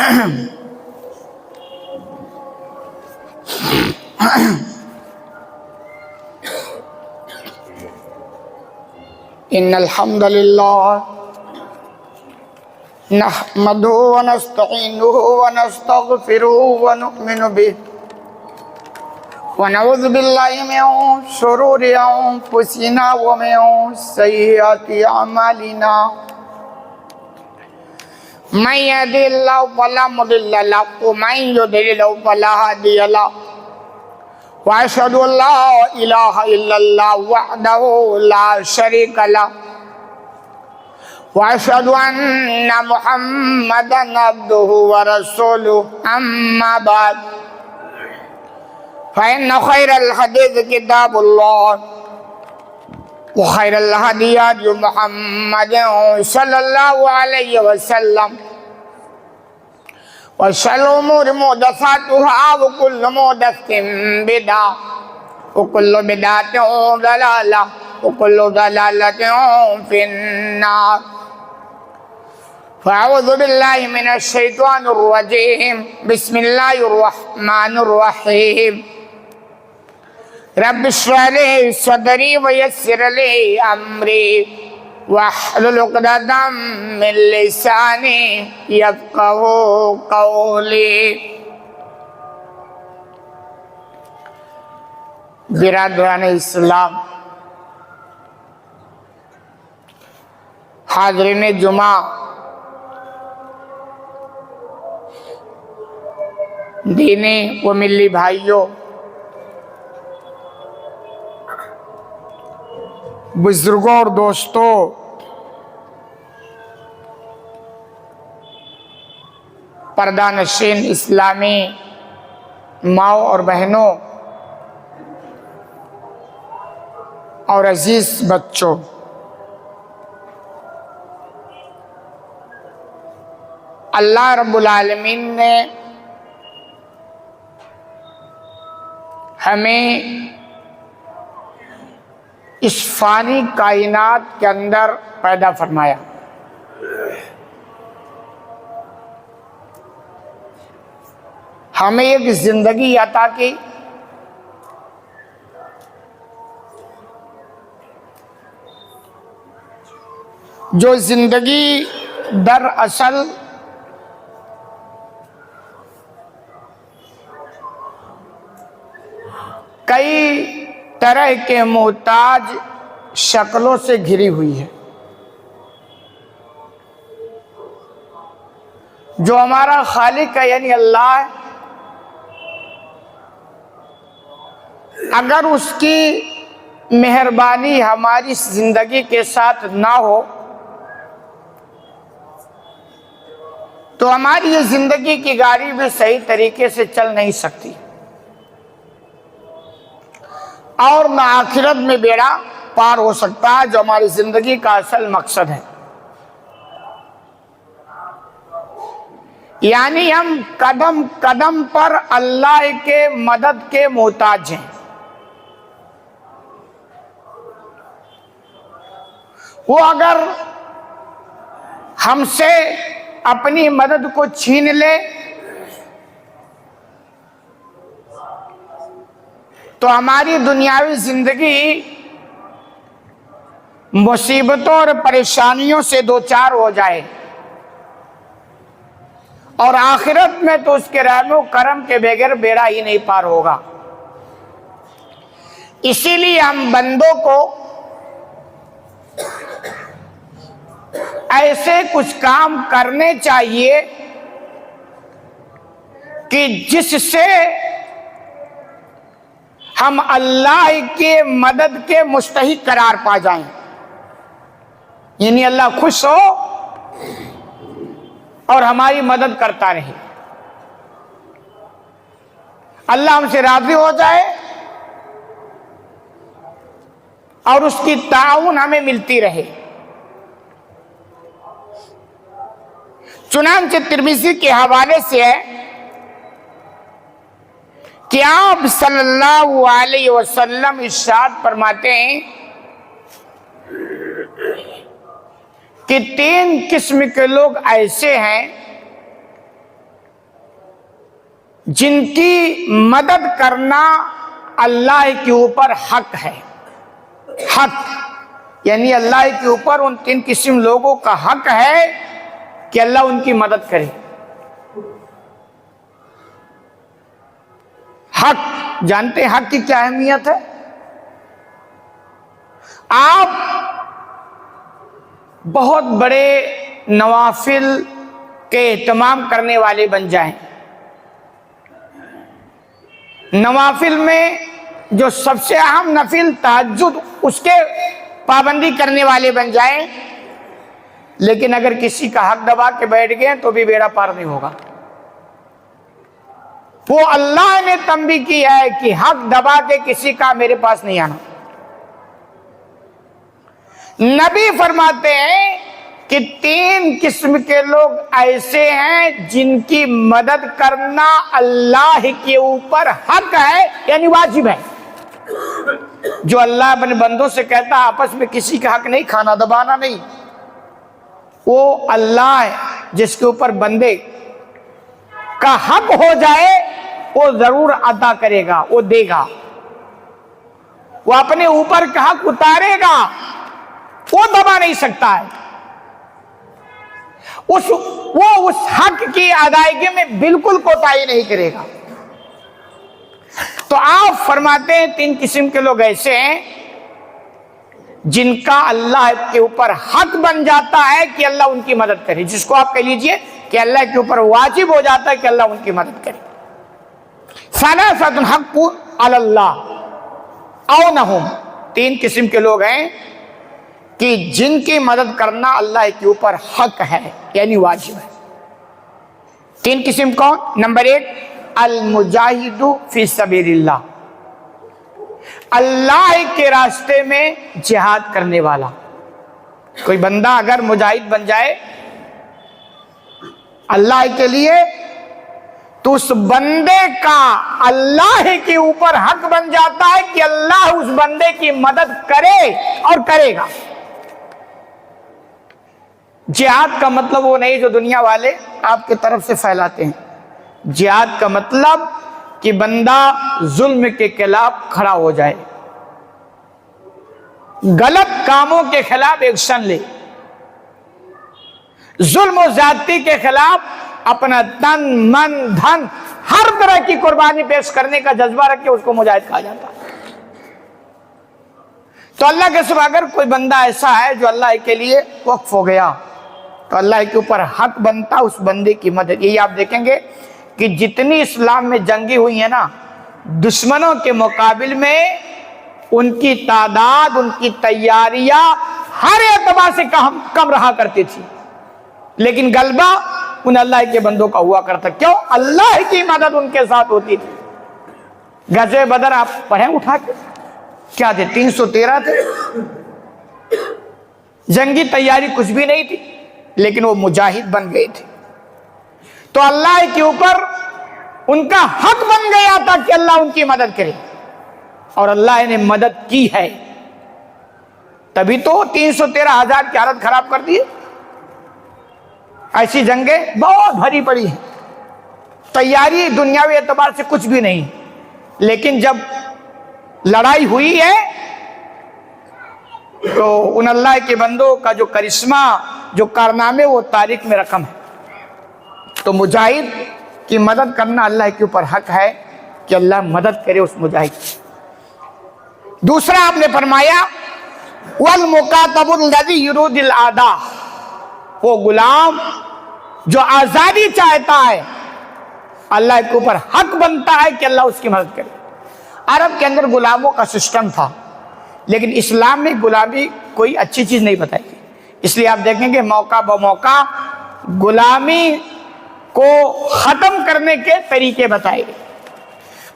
إن الحمد لله نحمده ونستعينه ونستغفره ونؤمن به ونعوذ بالله من شرور أنفسنا ومن سيئات أعمالنا من يهده الله فلا مضل له ومن يضلل فلا هادي له وأشهد أن لا إله إلا الله وحده لا شريك له وأشهد أن محمدا عبده ورسوله أما بعد فإن خير الحديث كتاب الله وخير الهدي هدي محمد صلى الله عليه وسلم وشر الأمور محدثاتها وكل محدثة بدعة وكل بدعة ضلالة وكل ضلالة في النار فأعوذ بالله من الشيطان الرجيم بسم الله الرحمن الرحيم رب اشرح لي صدري ويسر لي أمري واحلل عقدة من لساني يفقهوا قولي برادران اسلام، حاضرین جمعہ، دینی و ملی بھائیوں، بزرگوں اور دوستوں، پردہ نشین اسلامی ماؤں اور بہنوں اور عزیز بچوں، اللہ رب العالمین نے ہمیں اس فانی کائنات کے اندر پیدا فرمایا۔ ہمیں ایک زندگی عطا کی، جو زندگی دراصل کئی طرح کے محتاج شکلوں سے گھری ہوئی ہے۔ جو ہمارا خالق ہے یعنی اللہ ہے، اگر اس کی مہربانی ہماری زندگی کے ساتھ نہ ہو تو ہماری یہ زندگی کی گاڑی بھی صحیح طریقے سے چل نہیں سکتی، اور نہ آخرت میں بیڑا پار ہو سکتا ہے جو ہماری زندگی کا اصل مقصد ہے۔ یعنی ہم قدم قدم پر اللہ کے مدد کے محتاج ہیں۔ وہ اگر ہم سے اپنی مدد کو چھین لے تو ہماری دنیاوی زندگی مصیبتوں اور پریشانیوں سے دوچار ہو جائے، اور آخرت میں تو اس کے رحم و کرم کے بغیر بیڑا ہی نہیں پار ہوگا۔ اسی لیے ہم بندوں کو ایسے کچھ کام کرنے چاہیے کہ جس سے ہم اللہ کے مدد کے مستحق قرار پا جائیں، یعنی اللہ خوش ہو اور ہماری مدد کرتا رہے، اللہ ہم سے راضی ہو جائے اور اس کی تعاون ہمیں ملتی رہے۔ چنانچہ ترمذی کے حوالے سے ہے کہ آپ صلی اللہ علیہ وسلم ارشاد فرماتے ہیں کہ 3 قسم کے لوگ ایسے ہیں جن کی مدد کرنا اللہ کے اوپر حق ہے. حق یعنی اللہ کے اوپر ان 3 قسم لوگوں کا حق ہے کہ اللہ ان کی مدد کرے. حق جانتے ہیں حق کی کیا اہمیت ہے؟ آپ بہت بڑے نوافل کے اہتمام کرنے والے بن جائیں. نوافل میں جو سب سے اہم نفل تہجد، اس کے پابندی کرنے والے بن جائیں، لیکن اگر کسی کا حق دبا کے بیٹھ گئے تو بھی بیڑا پار نہیں ہوگا. وہ اللہ نے تنبیہ کی ہے کہ حق دبا کے کسی کا میرے پاس نہیں آنا. نبی فرماتے ہیں کہ 3 قسم کے لوگ ایسے ہیں جن کی مدد کرنا اللہ کے اوپر حق ہے، یعنی واجب ہے. جو اللہ اپنے بندوں سے کہتا ہے آپس میں کسی کا حق نہیں کھانا دبانا نہیں، وہ اللہ ہے جس کے اوپر بندے کا حق ہو جائے وہ ضرور ادا کرے گا، وہ دے گا، وہ اپنے اوپر کا حق اتارے گا، وہ دبا نہیں سکتا ہے. وہ اس حق کی ادائیگی میں بالکل کوتاہی نہیں کرے گا. تو آپ فرماتے ہیں 3 قسم کے لوگ ایسے ہیں جن کا اللہ کے اوپر حق بن جاتا ہے کہ اللہ ان کی مدد کرے، جس کو آپ کہہ لیجئے کہ اللہ کے اوپر واجب ہو جاتا ہے کہ اللہ ان کی مدد کرے. ثلاثۃ حق علی اللہ او نہم، 3 قسم کے لوگ ہیں کہ جن کی مدد کرنا اللہ کے اوپر حق ہے، یعنی واجب ہے. 3 قسم کون؟ نمبر 1 المجاہد فی سبیل اللہ، اللہ کے راستے میں جہاد کرنے والا. کوئی بندہ اگر مجاہد بن جائے اللہ کے لیے تو اس بندے کا اللہ کے اوپر حق بن جاتا ہے کہ اللہ اس بندے کی مدد کرے اور کرے گا. جہاد کا مطلب وہ نہیں جو دنیا والے آپ کی طرف سے پھیلاتے ہیں. جہاد کا مطلب کہ بندہ ظلم کے خلاف کھڑا ہو جائے، غلط کاموں کے خلاف ایکشن لے، ظلم و زیادتی کے خلاف اپنا تن من دھن ہر طرح کی قربانی پیش کرنے کا جذبہ رکھ کے اس کو مجاہد کہا جاتا ہے. تو اللہ کے سوا اگر کوئی بندہ ایسا ہے جو اللہ کے لیے وقف ہو گیا تو اللہ کے اوپر حق بنتا اس بندے کی مدد. یہی آپ دیکھیں گے کہ جتنی اسلام میں جنگیں ہوئی ہیں نا، دشمنوں کے مقابل میں ان کی تعداد، ان کی تیاریاں ہر اعتبار سے کم رہا کرتی تھی، لیکن غلبہ ان اللہ کے بندوں کا ہوا کرتا. کیوں؟ اللہ کی مدد ان کے ساتھ ہوتی تھی. غزوہ بدر آپ پڑھیں اٹھا کے، کیا تھے؟ 313 تھے. جنگی تیاری کچھ بھی نہیں تھی، لیکن وہ مجاہد بن گئے تھے. تو اللہ کے اوپر ان کا حق بن گیا تھا کہ اللہ ان کی مدد کرے، اور اللہ نے مدد کی ہے. تبھی تو 313,000 کی حالت خراب کر دی. ایسی جنگیں بہت بھری پڑی ہیں، تیاری دنیاوی اعتبار سے کچھ بھی نہیں، لیکن جب لڑائی ہوئی ہے تو ان اللہ کے بندوں کا جو کرشمہ، جو کارنامے، وہ تاریخ میں رقم ہے. تو مجاہد کی مدد کرنا اللہ کے اوپر حق ہے کہ اللہ مدد کرے اس مجاہد کی. دوسرا آپ نے فرمایا والمکاتب الذی یرید الاداء، وہ غلام جو آزادی چاہتا ہے اللہ کے اوپر حق بنتا ہے کہ اللہ اس کی مدد کرے. عرب کے اندر غلاموں کا سسٹم تھا، لیکن اسلام میں غلامی کوئی اچھی چیز نہیں بتائی گئی. اس لیے آپ دیکھیں گے موقع بموقع غلامی کو ختم کرنے کے طریقے بتائے گئے.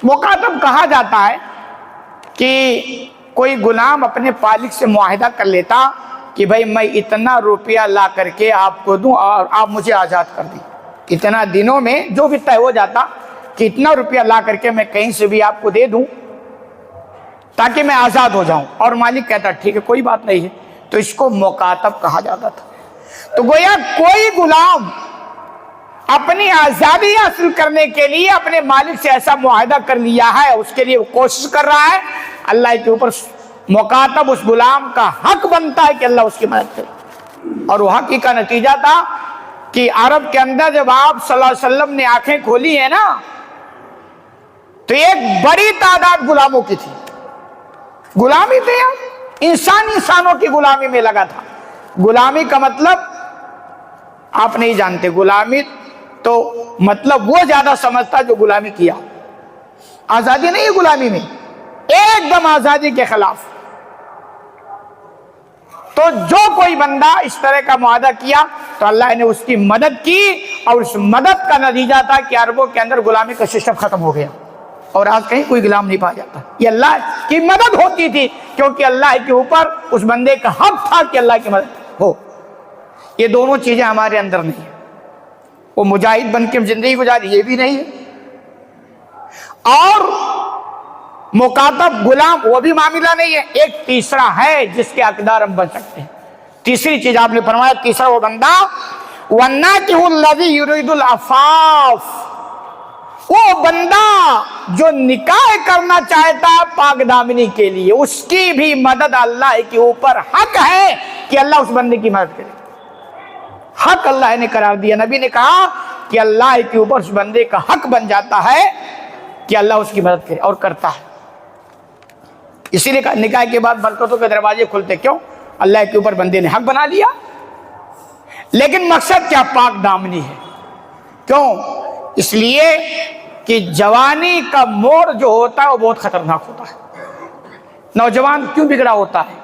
مکاتب کہا جاتا ہے کہ کوئی غلام اپنے مالک سے معاہدہ کر لیتا کہ بھائی میں اتنا روپیہ لا کر کے آپ کو دوں اور آپ مجھے آزاد کر دیں. اتنا دنوں میں جو بھی طے ہو جاتا کہ اتنا روپیہ لا کر کے میں کہیں سے بھی آپ کو دے دوں تاکہ میں آزاد ہو جاؤں، اور مالک کہتا ٹھیک ہے کوئی بات نہیں ہے. تو اس کو مکاتب کہا جاتا تھا. تو گویا کوئی غلام اپنی آزادی حاصل کرنے کے لیے اپنے مالک سے ایسا معاہدہ کر لیا ہے، اس کے لیے وہ کوشش کر رہا ہے، اللہ کے اوپر مکاتب اس غلام کا حق بنتا ہے کہ اللہ اس کی مدد کرے۔ اور وہ حق کا نتیجہ تھا کہ عرب کے اندر جب آپ صلی اللہ علیہ وسلم نے آنکھیں کھولی ہیں نا، تو ایک بڑی تعداد غلاموں کی تھی، غلامی تھے، انسانوں کی غلامی میں لگا تھا۔ غلامی کا مطلب آپ نہیں جانتے، غلامی تو مطلب وہ زیادہ سمجھتا جو غلامی کیا، آزادی نہیں ہے غلامی میں، ایک دم آزادی کے خلاف۔ تو جو کوئی بندہ اس طرح کا معاہدہ کیا تو اللہ نے اس کی مدد کی، اور اس مدد کا نتیجہ تھا کہ عربوں کے اندر غلامی کا سسٹم ختم ہو گیا، اور آج کہیں کوئی غلام نہیں پایا جاتا۔ یہ اللہ کی مدد ہوتی تھی، کیونکہ اللہ کے اوپر اس بندے کا حق تھا کہ اللہ کی مدد ہو۔ یہ دونوں چیزیں ہمارے اندر نہیں ہیں، وہ مجاہد بن کے زندگی گزاری یہ بھی نہیں ہے، اور مکاتب غلام وہ بھی معاملہ نہیں ہے۔ ایک تیسرا ہے جس کے حقدار ہم بن سکتے ہیں، تیسری چیز آپ نے فرمایا، تیسرا وہ بندہ وَالنَّاكِحُ الَّذِي يُرِيدُ الْعَفَافَ، وہ بندہ جو نکاح کرنا چاہتا پاک دامنی کے لیے، اس کی بھی مدد اللہ کے اوپر حق ہے کہ اللہ اس بندے کی مدد کرے۔ حق اللہ نے قرار دیا، نبی نے کہا کہ اللہ کے اوپر اس بندے کا حق بن جاتا ہے کہ اللہ اس کی مدد کرے، اور کرتا ہے۔ اسی لیے نکاح کے بعد برکتوں کے دروازے کھلتے، کیوں؟ اللہ کے اوپر بندے نے حق بنا لیا۔ لیکن مقصد کیا؟ پاک دامنی ہے۔ کیوں؟ اس لیے کہ جوانی کا موڑ جو ہوتا ہے وہ بہت خطرناک ہوتا ہے۔ نوجوان کیوں بگڑا ہوتا ہے،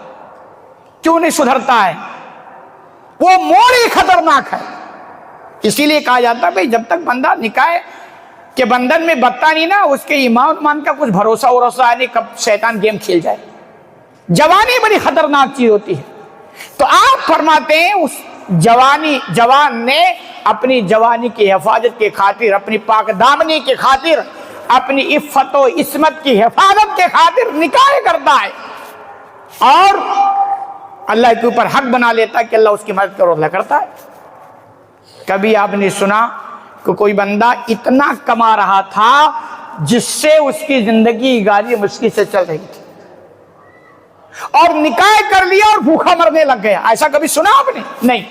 کیوں نہیں سدھرتا ہے؟ وہ موڑ ہی خطرناک ہے۔ اسی لیے کہا جاتا ہے بھئی جب تک بندہ نکاح کے بندھن میں بتتا نہیں نا، اس کے ایمان کا کچھ بھروسہ نہیں، کب شیطان گیم کھیل جائے۔ جوانی بڑی خطرناک چیز ہوتی ہے۔ تو آپ فرماتے ہیں اس جوان نے اپنی جوانی کی حفاظت کے خاطر، اپنی پاک دامنی کے خاطر، اپنی عفت و عصمت کی حفاظت کے خاطر نکاح کرتا ہے، اور اللہ کے اوپر حق بنا لیتا ہے کہ اللہ اس کی مدد کرو، اللہ کرتا ہے۔ کبھی آپ نے سنا کہ کوئی بندہ اتنا کما رہا تھا جس سے اس کی زندگی گاڑی مشکل سے چل رہی تھی، اور نکاح کر لیا اور بھوکا مرنے لگ گیا؟ ایسا کبھی سنا آپ نے؟ نہیں،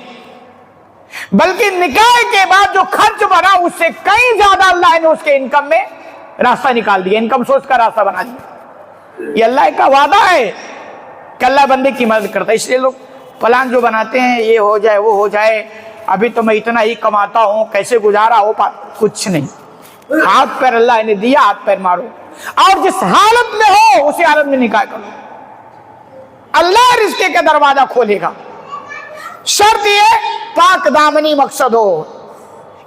بلکہ نکاح کے بعد جو خرچ بنا اس سے کئی زیادہ اللہ نے اس کے انکم میں راستہ نکال دیا، انکم سورس کا راستہ بنا دیا۔ یہ اللہ کا وعدہ ہے کہ اللہ بندے کی مدد کرتا ہے۔ اس لیے لوگ پلان جو بناتے ہیں، یہ ہو جائے وہ ہو جائے، ابھی تو میں اتنا ہی کماتا ہوں، کیسے گزارا ہو کچھ نہیں۔ ہاتھ پیر اللہ نے دیا، ہاتھ پیر مارو، اور جس حالت میں ہو اسی حالت میں نکاح کرو، اللہ رزق کا دروازہ کھولے گا۔ شرط یہ پاک دامنی مقصد ہو،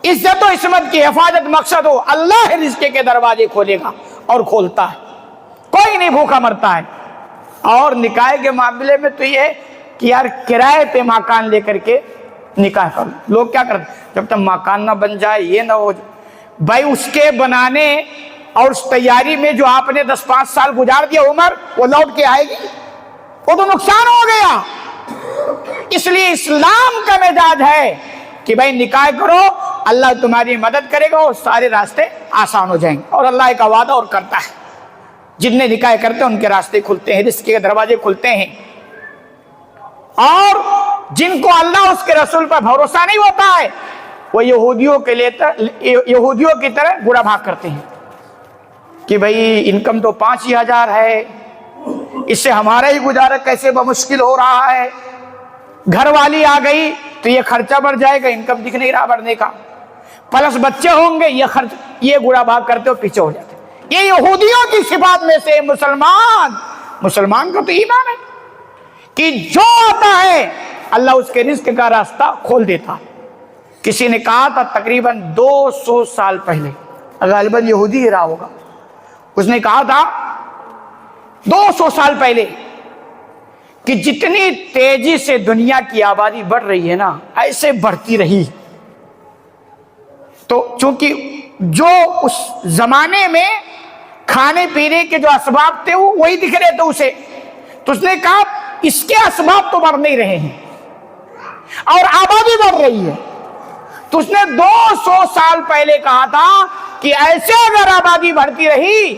عزت و عصمت کی حفاظت مقصد ہو، اللہ رزق کے دروازے کھولے گا، اور کھولتا ہے، کوئی نہیں بھوکا مرتا ہے۔ اور نکاح کے معاملے میں تو یہ کہ یار کرائے پہ مکان لے کر کے نکاح کرو۔ لوگ کیا کرتے ہیں، جب تک مکان نہ بن جائے، یہ نہ ہو جائے، بھائی اس کے بنانے اور اس تیاری میں جو آپ نے 10-5 سال گزار دیا عمر، وہ لوٹ کے آئے گی؟ وہ تو نقصان ہو گیا۔ اس لیے اسلام کا مزاج ہے کہ بھائی نکاح کرو، اللہ تمہاری مدد کرے گا، اور سارے راستے آسان ہو جائیں گے، اور اللہ کا وعدہ اور کرتا ہے، جتنے نکاح کرتے ہیں ان کے راستے کھلتے ہیں، رزق کے دروازے کھلتے ہیں۔ اور جن کو اللہ اس کے رسول پر بھروسہ نہیں ہوتا ہے، وہ یہودیوں کی طرح گڑا بھاگ کرتے ہیں کہ بھئی انکم تو 5,000 ہے، اس سے ہمارا ہی گزارا کیسے بمشکل ہو رہا ہے، گھر والی آ گئی تو یہ خرچہ بڑھ جائے گا، انکم دکھ نہیں رہا بڑھنے کا، پلس بچے ہوں گے، یہ خرچ، یہ گڑا بھاگ کرتے ہو پیچھے ہو جاتے۔ یہ یہودیوں کی صفات میں سے مسلمان کا تو ایمان ہے کہ جو آتا ہے اللہ اس کے رزق کا راستہ کھول دیتا۔ کسی نے کہا تھا تقریباً 200 سال پہلے، غالباً یہودی ہی رہا ہوگا، اس نے کہا تھا 200 سال پہلے کہ جتنی تیزی سے دنیا کی آبادی بڑھ رہی ہے نا، ایسے بڑھتی رہی تو چونکہ جو اس زمانے میں کھانے پینے کے جو اسباب تھے وہی دکھ رہے تھے اسے، تو اس نے کہا اس کے اسباب تو بڑھ نہیں رہے ہیں اور آبادی بڑھ رہی ہے، تو اس نے 200 سال پہلے کہا تھا کہ ایسے اگر آبادی بڑھتی رہی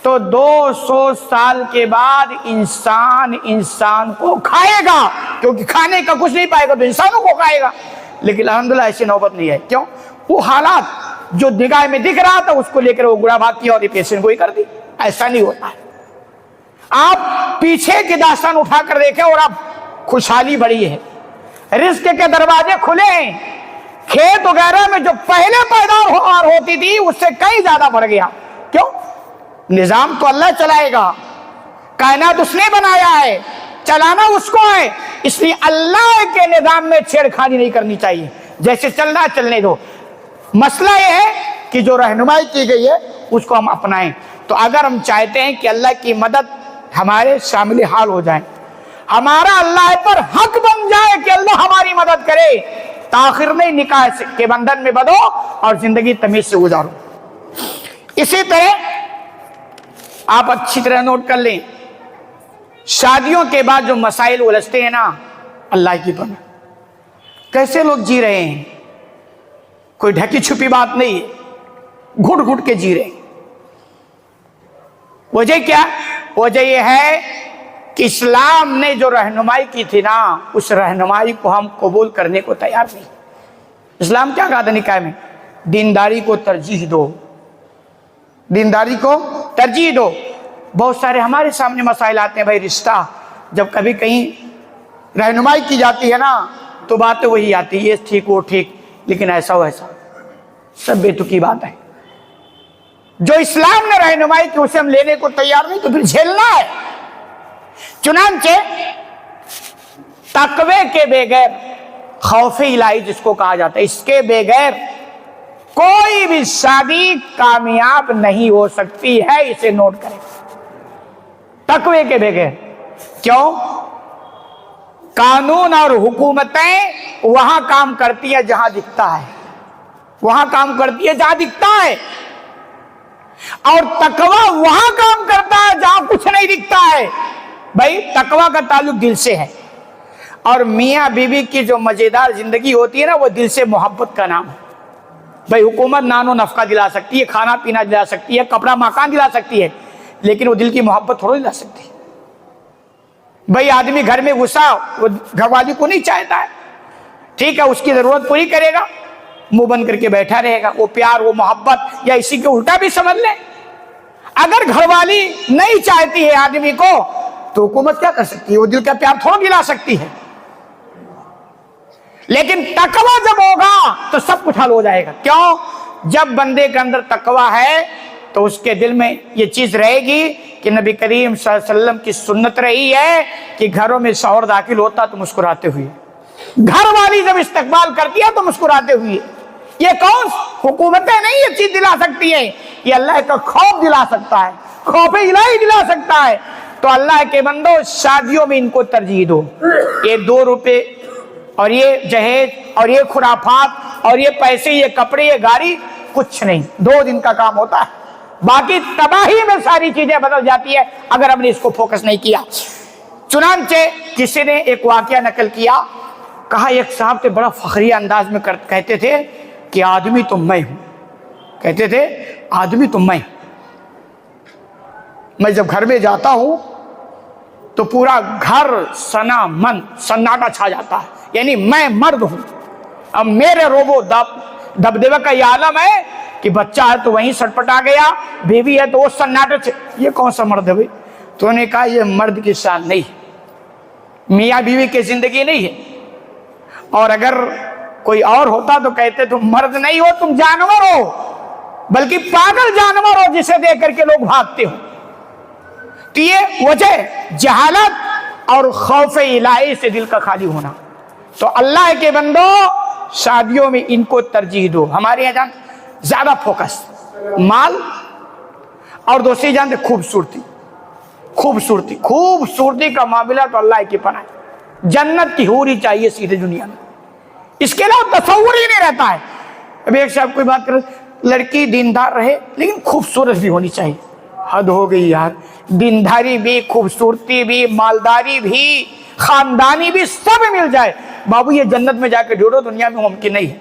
تو 200 سال کے بعد انسان کو کھائے گا، کیونکہ کھانے کا کچھ نہیں پائے گا تو انسانوں کو کھائے گا۔ لیکن الحمدللہ ایسی نوبت نہیں ہے۔ کیوں؟ وہ حالات جو نگاہ میں دکھ رہا تھا اس کو لے کر وہ گڑا بھاگ کیا اور یہ پیشن گوئی کر دی۔ ایسا نہیں ہوتا ہے۔ آپ پیچھے کی داستان اٹھا کر دیکھیں اور آپ خوشحالی بڑی ہے، رزق کے دروازے کھلے ہیں، کھیت وغیرہ میں جو پہلے پیداوار ہوتی تھی اس سے کئی زیادہ بڑھ گیا۔ کیوں؟ نظام تو اللہ چلائے گا، کائنات اس نے بنایا ہے، چلانا اس کو ہے، اس لیے اللہ کے نظام میں چھیڑ خانی نہیں کرنی چاہیے، جیسے چلنا چلنے دو۔ مسئلہ یہ ہے کہ جو رہنمائی کی گئی ہے اس کو ہم اپنائیں۔ تو اگر ہم چاہتے ہیں کہ اللہ کی مدد ہمارے شامل حال ہو جائے، ہمارا اللہ پر حق بن جائے کہ اللہ ہماری مدد کرے، تاخیر نہیں، نکاح کے بندھن میں بدو اور زندگی تمیز سے گزارو۔ اسی طرح آپ اچھی طرح نوٹ کر لیں، شادیوں کے بعد جو مسائل الجھتے ہیں نا، اللہ کی پناہ، کیسے لوگ جی رہے ہیں، کوئی ڈھکی چھپی بات نہیں ہے، گھٹ گھٹ کے جی رہے ہیں۔ وجہ کیا؟ وجہ یہ ہے کہ اسلام نے جو رہنمائی کی تھی نا، اس رہنمائی کو ہم قبول کرنے کو تیار نہیں۔ اسلام کیا کہا تھا نکاح میں؟ دینداری کو ترجیح دو، دینداری کو ترجیح دو۔ بہت سارے ہمارے سامنے مسائل آتے ہیں، بھائی رشتہ جب کبھی کہیں رہنمائی کی جاتی ہے نا تو باتیں وہی آتی ہے، یہ ٹھیک وہ ٹھیک، لیکن ایسا ہو ایسا، سب بے تکی بات ہے۔ جو اسلام نے رہنمائی کی اسے ہم لینے کو تیار نہیں تو پھر جھیلنا ہے۔ چنانچہ تقوی کے بغیر، خوف الہی جس کو کہا جاتا ہے، اس کے بغیر کوئی بھی شادی کامیاب نہیں ہو سکتی ہے، اسے نوٹ کریں، تقوی کے بغیر۔ کیوں؟ قانون اور حکومتیں وہاں کام کرتی ہے جہاں دکھتا ہے، وہاں کام کرتی ہے جہاں دکھتا ہے، اور تقوی وہاں کام کرتا ہے جہاں کچھ نہیں دکھتا ہے۔ بھائی تقوی کا تعلق دل سے ہے، اور میاں بیوی کی جو مزیدار زندگی ہوتی ہے نا، وہ دل سے محبت کا نام ہے۔ بھائی حکومت نان و نفقہ دلا سکتی ہے، کھانا پینا دلا سکتی ہے، کپڑا مکان دلا سکتی ہے، لیکن وہ دل کی محبت تھوڑا دلا سکتی ہے۔ بھائی آدمی گھر میں گھسا، وہ گھر والی کو نہیں چاہتا ہے، ٹھیک ہے، اس کی ضرورت پوری کرے گا، منہ بند کر کے بیٹھا رہے گا، وہ پیار وہ محبت، یا اسی کے الٹا بھی سمجھ لیں۔ اگر گھر والی نہیں چاہتی ہے آدمی کو تو حکومت کیا کر سکتی ہے؟ وہ دل کا پیار تھوڑا دلا سکتی ہے۔ لیکن تقوی جب ہوگا تو سب کچھ حل ہو جائے گا۔ کیوں؟ جب بندے کے اندر تقوی ہے تو اس کے دل میں یہ چیز رہے گی کہ نبی کریم صلی اللہ علیہ وسلم کی سنت رہی ہے کہ گھروں میں شوہر داخل ہوتا تو مسکراتے ہوئے، گھر والی جب استقبال کرتی ہے تو مسکراتے ہوئے۔ یہ کون؟ حکومتیں نہیں یہ چیز دلا سکتی ہیں، یہ اللہ کا خوف دلا سکتا ہے، خوف الہی دلا سکتا ہے۔ تو اللہ کے بندو شادیوں میں ان کو ترجیح دو۔ یہ 2 روپے اور یہ جہیز اور یہ خرافات اور یہ پیسے، یہ کپڑے، یہ گاڑی کچھ نہیں، 2 دن کا کام ہوتا ہے، باقی تباہی میں ساری چیزیں بدل جاتی ہے اگر ہم نے اس کو فوکس نہیں کیا۔ چنانچہ کسی نے ایک واقعہ نقل کیا، کہا ایک صاحب تھے بڑا فخریہ انداز میں کہتے تھے کہ آدمی تو میں ہوں، کہتے تھے آدمی تو میں جب گھر میں جاتا ہوں تو پورا گھر سناٹا چھا جاتا ہے، یعنی میں مرد ہوں۔ اب میرے روبو دبدبہ کا یہ عالم ہے کہ بچہ ہے تو وہیں سٹپٹا گیا، بیوی ہے تو وہ سناٹے، یہ کون سا مرد ہے بھائی؟ تو نے کہا یہ مرد کی شان نہیں ہے، میاں بیوی کی زندگی نہیں ہے، اور اگر کوئی اور ہوتا تو کہتے تم مرد نہیں ہو، تم جانور ہو، بلکہ پاگل جانور ہو جسے دیکھ کر کے لوگ بھاگتے ہو۔ تو یہ وجہ جہالت اور خوف الہی سے دل کا خالی ہونا۔ تو اللہ کے بندو شادیوں میں ان کو ترجیح دو۔ ہمارے یہاں زیادہ فوکس مال، اور دوسری جانتے خوبصورتی کا معاملہ تو اللہ کی پناہ ہے، جنت کی حوری چاہیے سیدھے دنیا میں، اس کے علاوہ تصور ہی نہیں رہتا ہے۔ ابھی ایک صاحب کوئی بات کر، لڑکی دیندار رہے لیکن خوبصورت بھی ہونی چاہیے۔ حد ہو گئی یار، دینداری بھی، خوبصورتی بھی، مالداری بھی، خاندانی بھی، سب مل جائے، بابو یہ جنت میں جا کے ڈھونڈو، دنیا میں ممکن نہیں ہے۔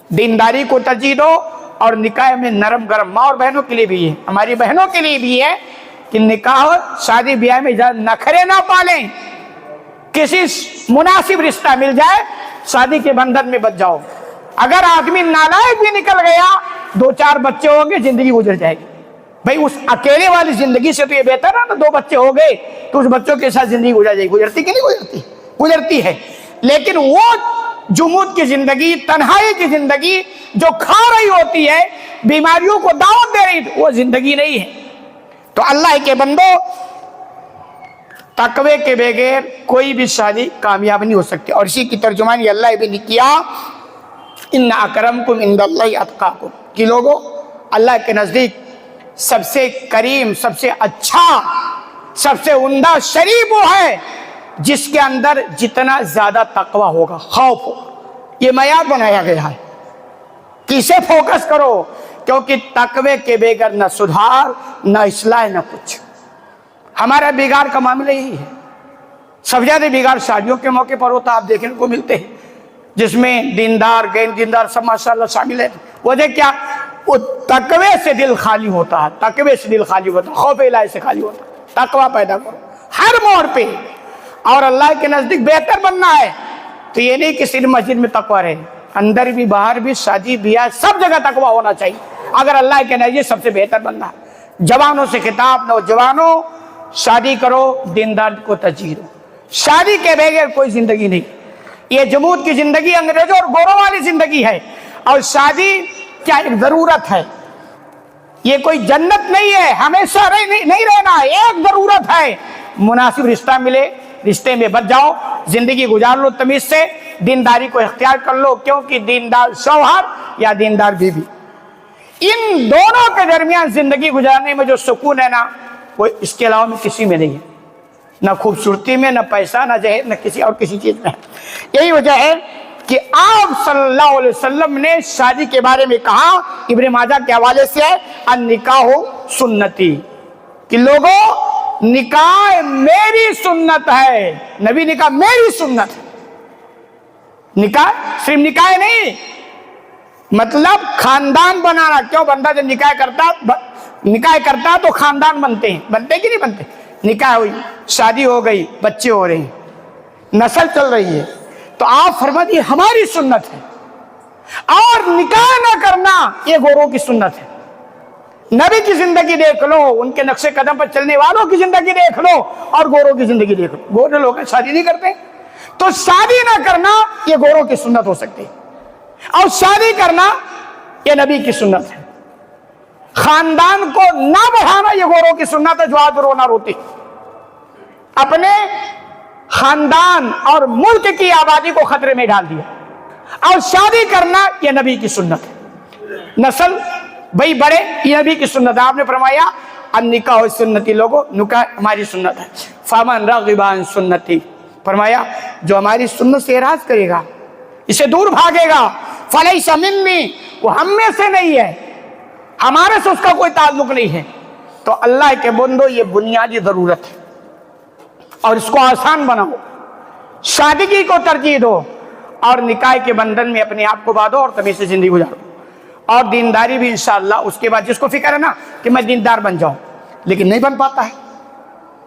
دینداری کو ترجیح دو، اور نکاح میں نرم گرم ماں اور بہنوں کے لیے بھی ہے، ہماری بہنوں کے لیے بھی ہے کہ نکاح شادی بیاہ میں نخرے نہ پالیں، کسی مناسب رشتہ مل جائے شادی کے بندھن میں بچ جاؤ۔ اگر آدمی نالائق بھی نکل گیا، 2-4 بچے ہوں گے، زندگی گزر جائے گی۔ بھائی اس اکیلے والی زندگی سے تو یہ بہتر ہے نا 2 بچے ہو گئے تو اس بچوں کے ساتھ زندگی گزر جائے گی۔ گزرتی کہ نہیں گزرتی؟ گزرتی ہے۔ لیکن وہ جمود کی زندگی، تنہائی کی زندگی جو کھا رہی ہوتی ہے، بیماریوں کو دعوت دے رہی، وہ زندگی نہیں ہے۔ تو اللہ کے بندو، تقوی کے بغیر کوئی بھی شادی کامیاب نہیں ہو سکتی، اور اسی کی ترجمانی اللہ بھی نے کیا، ان اکرمکم عند اللہ اتقاکم، کہ لوگوں اللہ کے نزدیک سب سے کریم، سب سے اچھا، سب سے عمدہ شریف وہ ہے جس کے اندر جتنا زیادہ تقوی ہوگا، خوف ہوگا۔ یہ معیار بنایا گیا ہے، کسے فوکس کرو، کیونکہ تقوی کے بغیر نہ سدھار، نہ اصلاح، نہ کچھ۔ ہمارا بگاڑ کا معاملہ یہی ہے، سب زیادہ بگاڑ شادیوں کے موقع پر ہوتا، آپ دیکھنے کو ملتے ہیں، جس میں دیندار غیر دیندار سب ماشاءاللہ شامل ہے۔ وجہ کیا؟ وہ تقوی سے دل خالی ہوتا ہے، تقوی سے دل خالی ہوتا ہے، خوف الہی سے خالی ہوتا ہے۔ تقوی پیدا کرو ہر موڑ پہ، اور اللہ کے نزدیک بہتر بننا ہے تو یہ نہیں کہ صرف مسجد میں تقوی رہے، اندر بھی باہر بھی، شادی بیاہ سب جگہ تقوی ہونا چاہیے اگر اللہ کے نزدیک سب سے بہتر بننا ہے۔ جوانوں سے خطاب، نوجوانوں شادی کرو، دیندار کو ترجیح دو، شادی کے بغیر کوئی زندگی نہیں۔ یہ جمود کی زندگی انگریزوں اور گوروں والی زندگی ہے، اور شادی کیا ایک ضرورت ہے، یہ کوئی جنت نہیں ہے، ہمیشہ نہیں رہنا، ایک ضرورت ہے۔ مناسب رشتہ ملے، رشتے میں بچ جاؤ، زندگی گزار لو تمیز سے، دینداری کو اختیار کر لو، کیونکہ دیندار شوہر یا دیندار بیوی، ان دونوں کے درمیان زندگی گزارنے میں جو سکون ہے نا، وہ اس کے علاوہ میں کسی میں نہیں ہے، نہ خوبصورتی میں، نہ پیسہ، نہ جہیز، نہ کسی اور کسی چیز میں۔ یہی وجہ ہے کہ آپ صلی اللہ علیہ وسلم نے شادی کے بارے میں کہا، ابن ماجہ کے حوالے سے ہے، النکاح سنتی، کہ لوگوں نکاح میری سنت ہے۔ نبی نے کہا میری سنت ہے۔ نکاح صرف نکاح نہیں، مطلب خاندان بنانا۔ کیوں؟ بندہ جب نکاح کرتا تو خاندان بنتے ہیں، بنتے کہ نہیں بنتے؟ نکاح ہوئی، شادی ہو گئی، بچے ہو رہے ہیں، نسل چل رہی ہے، تو آپ فرماتے ہیں ہماری سنت ہے۔ اور نکاح نہ کرنا یہ گوروں کی سنت ہے۔ نبی کی زندگی دیکھ لو، ان کے نقش قدم پر چلنے والوں کی زندگی دیکھ لو، اور گوروں کی زندگی دیکھ لو۔ گورے لوگ شادی نہیں کرتے، تو شادی نہ کرنا یہ گوروں کی سنت ہو سکتی ہے، اور شادی کرنا یہ نبی کی سنت ہے۔ خاندان کو نہ بڑھانا یہ گوروں کی سنت ہے، جو آج رونا روتی۔ اپنے خاندان اور ملک کی آبادی کو خطرے میں ڈال دیا، اور شادی کرنا یہ نبی کی سنت ہے۔ نسل بھائی بڑے، یہ نبی کی سنت ہے۔ آپ نے فرمایا النکاح سنتی، لوگوں نکاح ہماری سنت ہے۔ فمن رغب عن سنتی، فرمایا جو ہماری سنت سے اعراض کرے گا، اسے دور بھاگے گا، فلیس منی، وہ ہم میں سے نہیں ہے، ہمارے سے اس کا کوئی تعلق نہیں ہے۔ تو اللہ کے بندو، یہ بنیادی ضرورت ہے، اور اس کو آسان بناؤ، شادی کو ترجیح دو، اور نکاح کے بندھن میں اپنے آپ کو باندھو اور تمیز سے زندگی گزارو، اور دینداری بھی انشاءاللہ اس کے بعد۔ جس کو فکر ہے نا کہ میں دیندار بن جاؤں، لیکن نہیں بن پاتا ہے،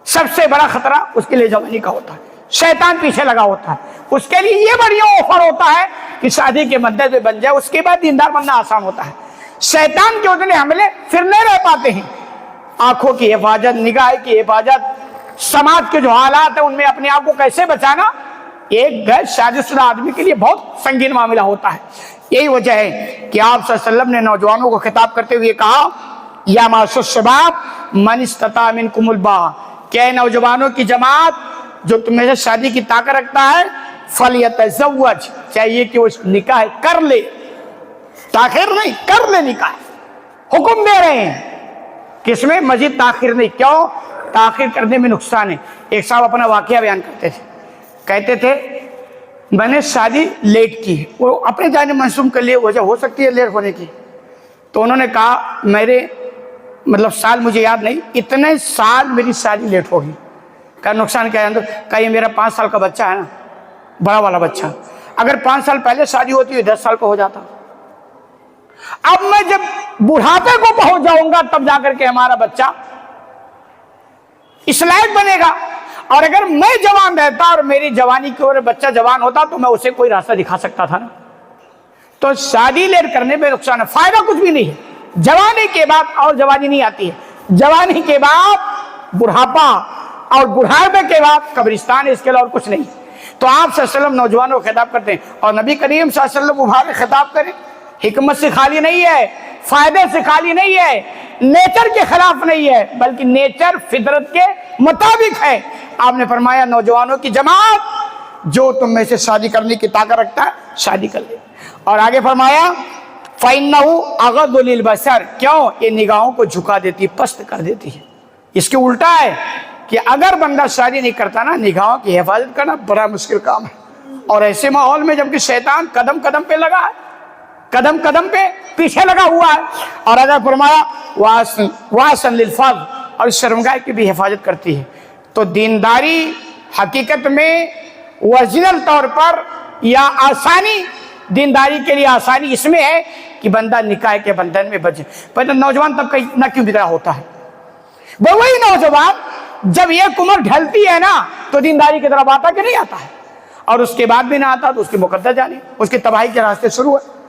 سب سے بڑا خطرہ اس کے لیے جوانی کا ہوتا ہے، شیطان پیچھے لگا ہوتا ہے، اس کے لیے یہ بڑھیا آفر ہوتا ہے کہ شادی کے مدے میں بن جائے، اس کے بعد دیندار بننا آسان ہوتا ہے۔ شیطان کے اتنے حملے پھر نہیں رہ پاتے ہیں۔ آنکھوں کی حفاظت، نگاہ کی حفاظت، سماج کے جو حالات ہیں ان میں اپنے آپ کو کیسے بچانا، ایک غیر شادی شدہ آدمی کے لیے بہت سنگین معاملہ ہوتا ہے۔ یہی وجہ ہے کہ آپ صلی اللہ علیہ وسلم نے نوجوانوں کو خطاب کرتے ہوئے کہا، یا معاشر الشباب من استطاع منکم الباء، کہ نوجوانوں کی جماعت جو تمہیں سے شادی کی طاقت رکھتا ہے، فلیتزوج، چاہیے کہ وہ نکاح کر لے، تاخیر نہیں، کر لے نکاح۔ حکم دے رہے ہیں کس میں؟ مزید تاخیر نہیں۔ کیوں؟ تاخیر کرنے میں نقصان ہے۔ ایک صاحب اپنا واقعہ بیان کرتے تھے، کہتے تھے میں نے شادی لیٹ کی، وہ اپنے جانے منسوم کر لیے، وجہ ہو سکتی ہے لیٹ ہونے کی، تو انہوں نے کہا میرے مطلب سال مجھے یاد نہیں، اتنے سال میری شادی لیٹ ہوگی۔ کہا نقصان کیا ہے؟ کہا یہ میرا 5 سال کا بچہ ہے نا، بڑا والا بچہ، اگر 5 سال پہلے شادی ہوتی ہے 10 سال کا ہو جاتا، اب میں جب بڑھاپے کو پہنچ جاؤں گا تب جا کر کے ہمارا بچہ اس لائق بنے گا. اور اگر میں جوان رہتا اور میری جوانی کی اور بچہ جوان ہوتا تو میں اسے کوئی راستہ دکھا سکتا تھا نا. تو شادی لیر کرنے میں نقصان ہے, فائدہ کچھ بھی نہیں ہے. جوانی کے بعد اور جوانی نہیں آتی ہے, جوانی کے بعد بڑھاپا اور بڑھاپے کے بعد قبرستان ہے, اس کے علاوہ اور کچھ نہیں. تو آپ صلی اللہ علیہ وسلم نوجوانوں کو خطاب کرتے ہیں, اور نبی کریم صلی اللہ علیہ وسلم مبارک خطاب کریں. حکمت سے خالی نہیں ہے, فائدے سے خالی نہیں ہے, نیچر کے خلاف نہیں ہے, بلکہ نیچر فطرت کے مطابق ہے. آپ نے فرمایا نوجوانوں کی جماعت جو تم میں سے شادی کرنے کی طاقت رکھتا ہے شادی کر لے. اور آگے فرمایا فَإِنَّهُ أَغَضُّ لِلْبَصَرِ, کیوں؟ یہ نگاہوں کو جھکا دیتی, پست کر دیتی ہے. اس کے الٹا ہے کہ اگر بندہ شادی نہیں کرتا نا, نگاہوں کی حفاظت کرنا بڑا مشکل کام ہے. اور ایسے ماحول میں جبکہ شیطان قدم قدم پہ لگا ہے, قدم قدم پہ پیچھے لگا ہوا ہے. اور اگر فرمایا وَاسَن لِلْفَضْلِ, اور شرمگاہ کی بھی حفاظت کرتی ہے. تو دینداری حقیقت میں اوریجنل طور پر یا آسانی, دینداری کے لیے آسانی اس میں ہے کہ بندہ نکاح کے بندھن میں بچے. پہلے نوجوان طبقہ اتنا کیوں بگڑا ہوتا ہے؟ وہی نوجوان جب یہ عمر ڈھلتی ہے نا تو دینداری کی طرف آتا کہ نہیں آتا ہے, اور اس کے بعد بھی نہ آتا تو اس کی مقدر جانے, اس کی تباہی کے راستے شروع ہے.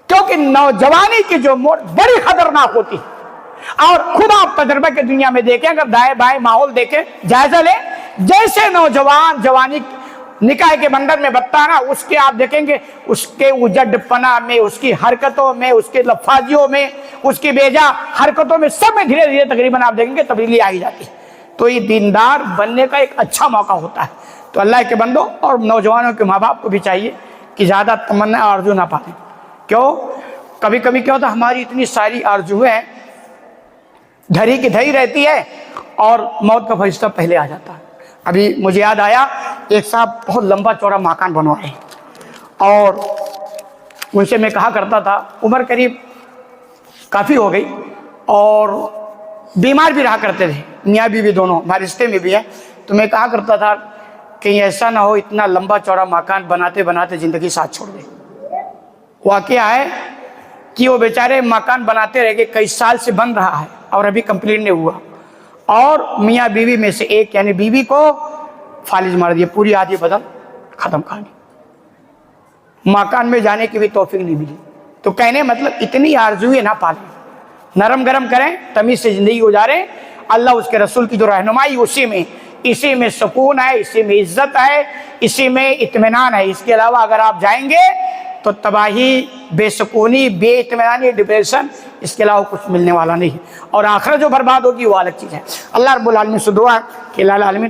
کیونکہ نوجوانی کی جو موڑ بڑی خطرناک ہوتی ہے. اور خود آپ تجربہ کے دنیا میں دیکھیں, اگر دائیں بائیں ماحول دیکھیں, جائزہ لیں, جیسے نوجوان جوانی نکاح کے بندھن میں بتتا ہے نا, اس کے آپ دیکھیں گے اس کے اجڑ پنا میں, اس کی حرکتوں میں, اس کے لفاظیوں میں, اس کی بیجا حرکتوں میں, سب میں دھیرے دھیرے تقریباً آپ دیکھیں گے تبدیلی آئی جاتی ہے. تو یہ دیندار بننے کا ایک اچھا موقع ہوتا ہے. تو اللہ کے بندوں اور نوجوانوں کے ماں باپ کو بھی چاہیے کہ زیادہ تمنا آرزو نہ پائیں. کیوں؟ کبھی کبھی کیا ہوتا ہے, ہماری اتنی ساری آرزویں دھری کی دھری رہتی ہے اور موت کا فرشتہ پہلے آ جاتا ہے. ابھی مجھے یاد آیا, ایک صاحب بہت لمبا چوڑا مکان بنوائے, اور ان سے میں کہا کرتا تھا, عمر قریب کافی ہو گئی اور بیمار بھی رہا کرتے تھے, میاں بیوی دونوں ہمارے رشتے میں بھی ہے. تو میں کہا کرتا تھا کہیں ایسا نہ ہو اتنا لمبا چوڑا مکان بناتے بناتے زندگی ساتھ چھوڑ دے. واقعہ ہے کہ وہ بیچارے مکان بناتے رہ گئے, کئی سال سے بن رہا ہے اور ابھی کمپلیٹ نہیں ہوا, اور میاں بیوی میں سے ایک یعنی بیوی کو فالج مار دیا, پوری آدھی بدن ختم کھانی, مکان میں جانے کی بھی توفیق نہیں ملی. تو کہنے مطلب اتنی آرزویں نہ پالیں, نرم گرم کریں, تمیز سے زندگی گزاریں. اللہ اس کے رسول کی جو رہنمائی اسی میں سکون ہے, اسی میں عزت ہے, اسی میں اطمینان ہے. اس کے علاوہ اگر آپ جائیں گے تو تباہی, بے سکونی, بے اطمینانی, ڈپریشن, اس کے علاوہ کچھ ملنے والا نہیں ہے. اور آخرت جو برباد ہوگی وہ الگ چیز ہے. اللہ رب العالمین سے دعا کہ العالمین